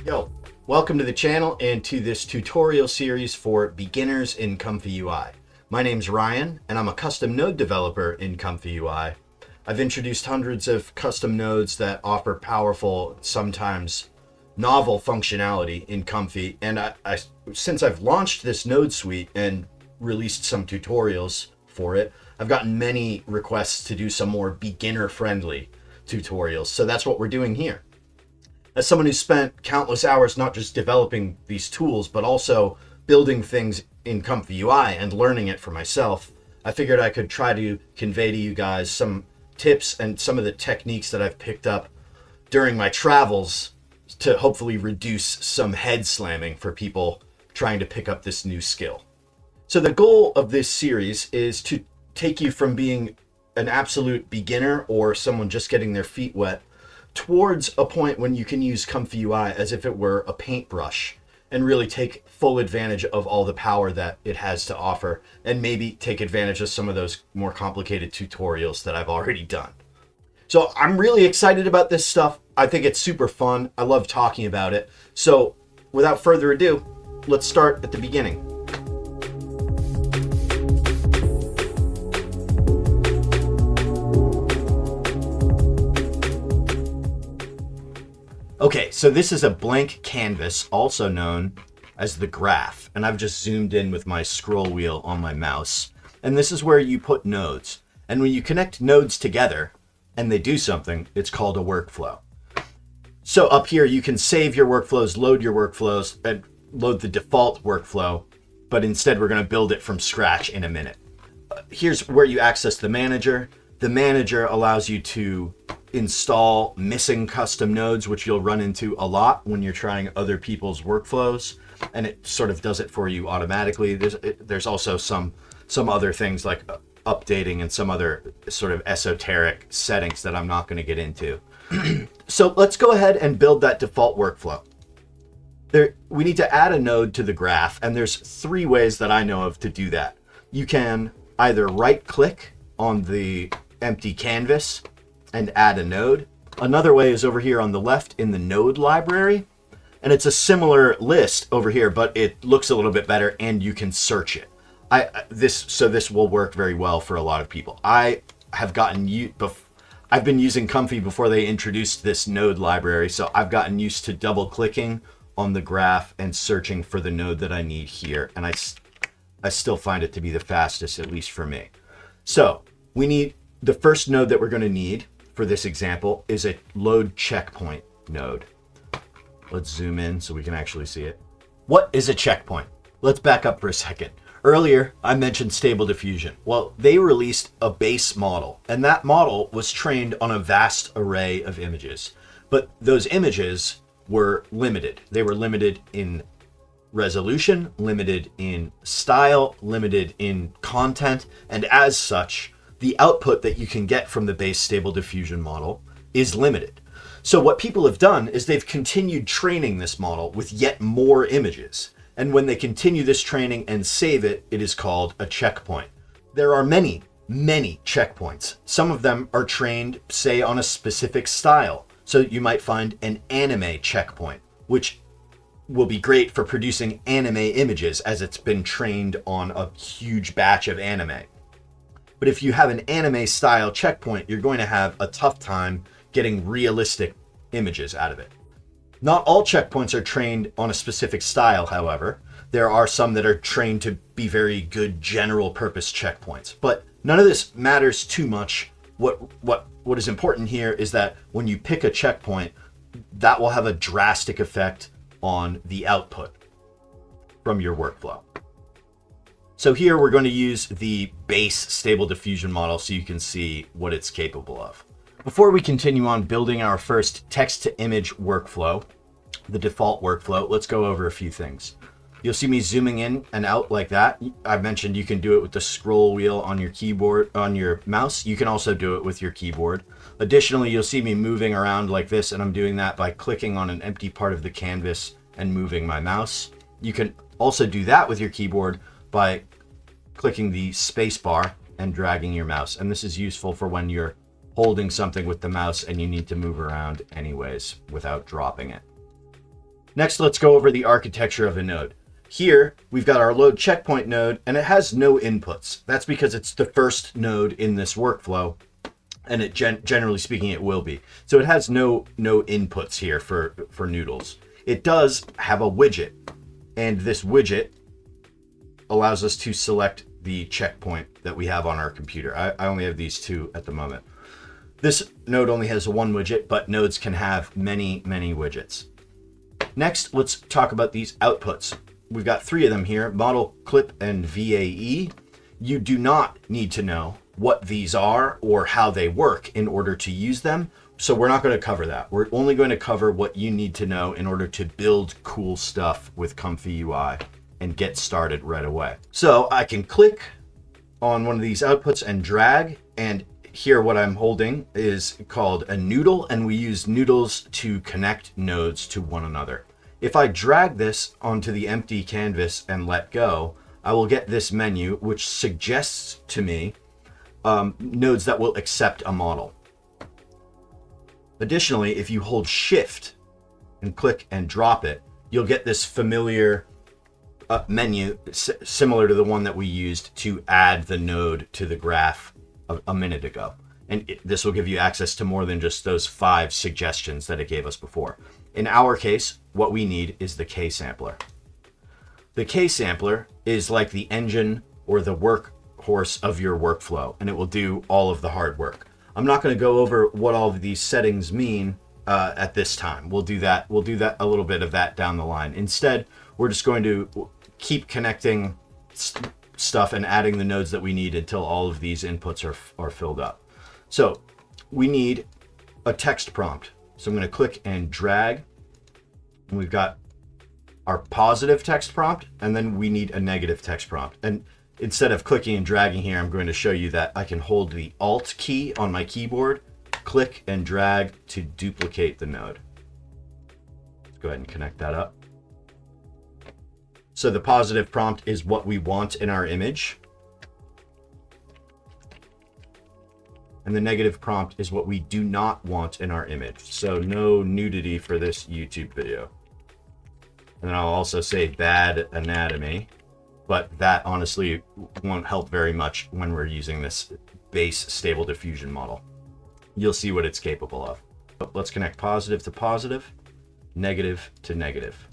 Yo, welcome to the channel and to this tutorial series for beginners in Comfyui. My name's Ryan and I'm a custom node developer in Comfyui. I've introduced hundreds of custom nodes that offer powerful, sometimes novel functionality in Comfy, and since I've launched this node suite and released some tutorials for it, I've gotten many requests to do some more beginner-friendly tutorials, so that's what we're doing here. As someone who's spent countless hours not just developing these tools, but also building things in Comfyui and learning it for myself, I figured I could try to convey to you guys some tips and some of the techniques that I've picked up during my travels to hopefully reduce some head slamming for people trying to pick up this new skill. So the goal of this series is to take you from being an absolute beginner or someone just getting their feet wet towards a point when you can use Comfyui as if it were a paintbrush and really take full advantage of all the power that it has to offer, and maybe take advantage of some of those more complicated tutorials that I've already done. So I'm really excited about this stuff. I think it's super fun. I love talking about it. So without further ado, let's start at the beginning. Okay, so this is a blank canvas, also known as the graph, and I've just zoomed in with my scroll wheel on my mouse. And this is where you put nodes. And when you connect nodes together and they do something, it's called a workflow. So up here, you can save your workflows, and load the default workflow, but instead we're going to build it from scratch in a minute. Here's where you access the manager. The manager allows you to install missing custom nodes, which you'll run into a lot when you're trying other people's workflows, and it sort of does it for you automatically. There's also some other things like updating and some other sort of esoteric settings that I'm not going to get into. So let's go ahead and build that default workflow. We need to add a node to the graph, and there's three ways that I know of to do that. You can either right click on the empty canvas and add a node. Another way is over here on the left in the node library, and it's a similar list over here, but it looks a little bit better and you can search it. This will work very well for a lot of people. I've been using Comfy before they introduced this node library, so I've gotten used to double clicking on the graph and searching for the node that I need here, and I still find it to be the fastest, at least for me. So we need the first node that we're going to need for this example is a load checkpoint node. Let's zoom in so we can actually see it. What is a checkpoint? Let's back up for a second. Earlier, I mentioned Stable Diffusion. Well, they released a base model, and that model was trained on a vast array of images. But those images were limited. They were limited in resolution, limited in style, limited in content, and as such, the output that you can get from the base Stable Diffusion model is limited. So what people have done is they've continued training this model with yet more images. And when they continue this training and save it, it is called a checkpoint. There are many, many checkpoints. Some of them are trained, say, on a specific style. So you might find an anime checkpoint, which will be great for producing anime images as it's been trained on a huge batch of anime. But if you have an anime style checkpoint, you're going to have a tough time getting realistic images out of it. Not all checkpoints are trained on a specific style, however. There are some that are trained to be very good general purpose checkpoints, but none of this matters too much. What is important here is that when you pick a checkpoint, that will have a drastic effect on the output from your workflow. So here we're going to use the base Stable Diffusion model so you can see what it's capable of. Before we continue on building our first text-to-image workflow, the default workflow, let's go over a few things. You'll see me zooming in and out like that. I mentioned you can do it with the scroll wheel on your keyboard, on your mouse. You can also do it with your keyboard. Additionally, you'll see me moving around like this, and I'm doing that by clicking on an empty part of the canvas and moving my mouse. You can also do that with your keyboard by clicking the space bar and dragging your mouse. And this is useful for when you're holding something with the mouse and you need to move around anyways without dropping it. Next, let's go over the architecture of a node. Here, we've got our load checkpoint node, and it has no inputs. That's because it's the first node in this workflow, and it generally speaking, it will be. So it has no inputs here for noodles. It does have a widget, and this widget allows us to select the checkpoint that we have on our computer. I only have these two at the moment. This node only has one widget, but nodes can have many widgets. Next, let's talk about these outputs. We've got three of them here: model, clip, and VAE. You do not need to know what these are or how they work in order to use them. So we're not going to cover that. We're only going to cover what you need to know in order to build cool stuff with Comfyui and get started right away. So I can click on one of these outputs and drag, and here what I'm holding is called a noodle, and we use noodles to connect nodes to one another. If I drag this onto the empty canvas and let go, I will get this menu which suggests to me nodes that will accept a model. Additionally, if you hold shift and click and drop it, you'll get this familiar menu similar to the one that we used to add the node to the graph a minute ago. And this will give you access to more than just those 5 suggestions that it gave us before. In our case, what we need is the K sampler. The K sampler is like the engine or the workhorse of your workflow, and it will do all of the hard work. I'm not going to go over what all of these settings mean at this time. We'll do that a little bit of that down the line. Instead, we're just going to keep connecting stuff and adding the nodes that we need until all of these inputs are filled up. So we need a text prompt. So I'm going to click and drag, and we've got our positive text prompt, and then we need a negative text prompt. And instead of clicking and dragging here, I'm going to show you that I can hold the Alt key on my keyboard, click and drag to duplicate the node. Let's go ahead and connect that up. So the positive prompt is what we want in our image, and the negative prompt is what we do not want in our image. So no nudity for this YouTube video. And then I'll also say bad anatomy, but that honestly won't help very much when we're using this base stable diffusion model. You'll see what it's capable of. But let's connect positive to positive, negative to negative.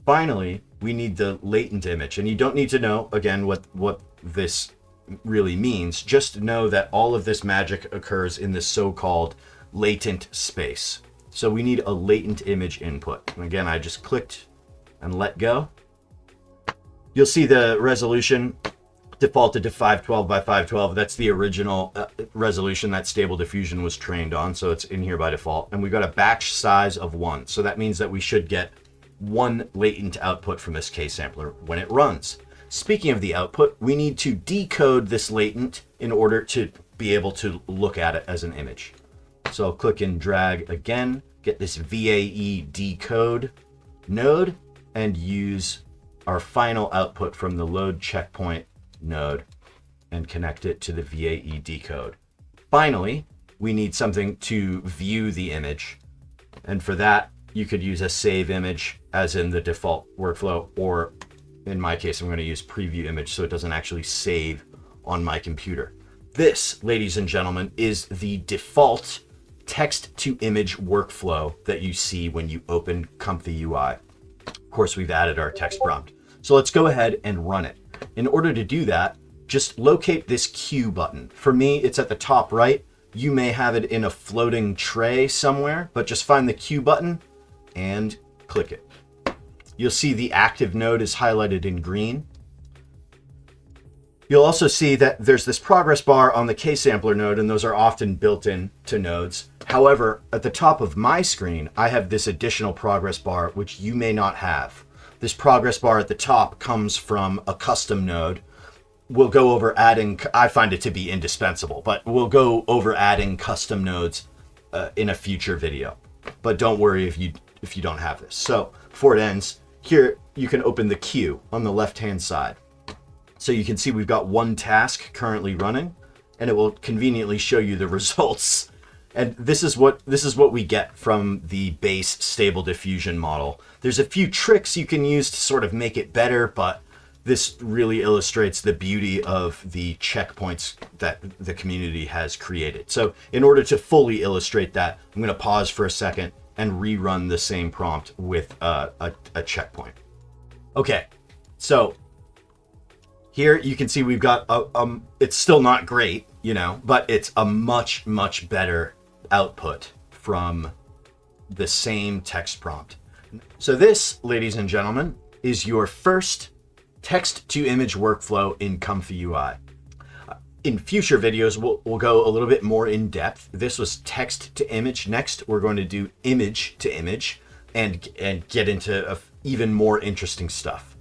Finally, we need the latent image, and you don't need to know, again, what this really means. Just know that all of this magic occurs in the so-called latent space. So we need a latent image input. And again, I just clicked and let go. You'll see the resolution defaulted to 512 by 512. That's the original resolution that Stable Diffusion was trained on, so it's in here by default. And we've got a batch size of 1. So that means that we should get 1 latent output from this K sampler when it runs. Speaking of the output, we need to decode this latent in order to be able to look at it as an image. So I'll click and drag again, get this VAE decode node, and use our final output from the load checkpoint node and connect it to the VAE decode. Finally, we need something to view the image. And for that, you could use a save image as in the default workflow, or in my case, I'm going to use preview image so it doesn't actually save on my computer. This, ladies and gentlemen, is the default text to image workflow that you see when you open Comfyui. Of course, we've added our text prompt. So let's go ahead and run it. In order to do that, just locate this Q button. For me, it's at the top right. You may have it in a floating tray somewhere, but just find the Q button and click it. You'll see the active node is highlighted in green. You'll also see that there's this progress bar on the K sampler node, and those are often built in to nodes. However, at the top of my screen, I have this additional progress bar, which you may not have. This progress bar at the top comes from a custom node. We'll go over adding, I find it to be indispensable, but we'll go over adding custom nodes in a future video. But don't worry if you don't have this. So before it ends, here you can open the queue on the left-hand side. So you can see we've got 1 task currently running, and it will conveniently show you the results And this is what we get from the base Stable Diffusion model. There's a few tricks you can use to sort of make it better, but this really illustrates the beauty of the checkpoints that the community has created. So in order to fully illustrate that, I'm going to pause for a second and rerun the same prompt with a checkpoint. Okay, so here you can see we've got it's still not great, you know, but it's a much, much better output from the same text prompt. So this, ladies and gentlemen, is your first text-to-image workflow in Comfyui. In future videos, we'll go a little bit more in depth. This was text-to-image. Next, we're going to do image-to-image and get into even more interesting stuff.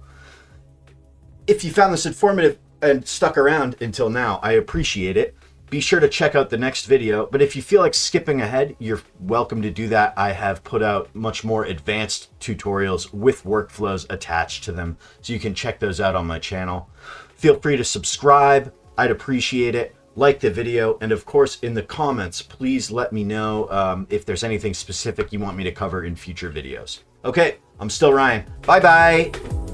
If you found this informative and stuck around until now, I appreciate it. Be sure to check out the next video, but if you feel like skipping ahead, you're welcome to do that. I have put out much more advanced tutorials with workflows attached to them, so you can check those out on my channel. Feel free to subscribe. I'd appreciate it. Like the video, and of course, in the comments, please let me know if there's anything specific you want me to cover in future videos. Okay, I'm still Ryan. Bye-bye.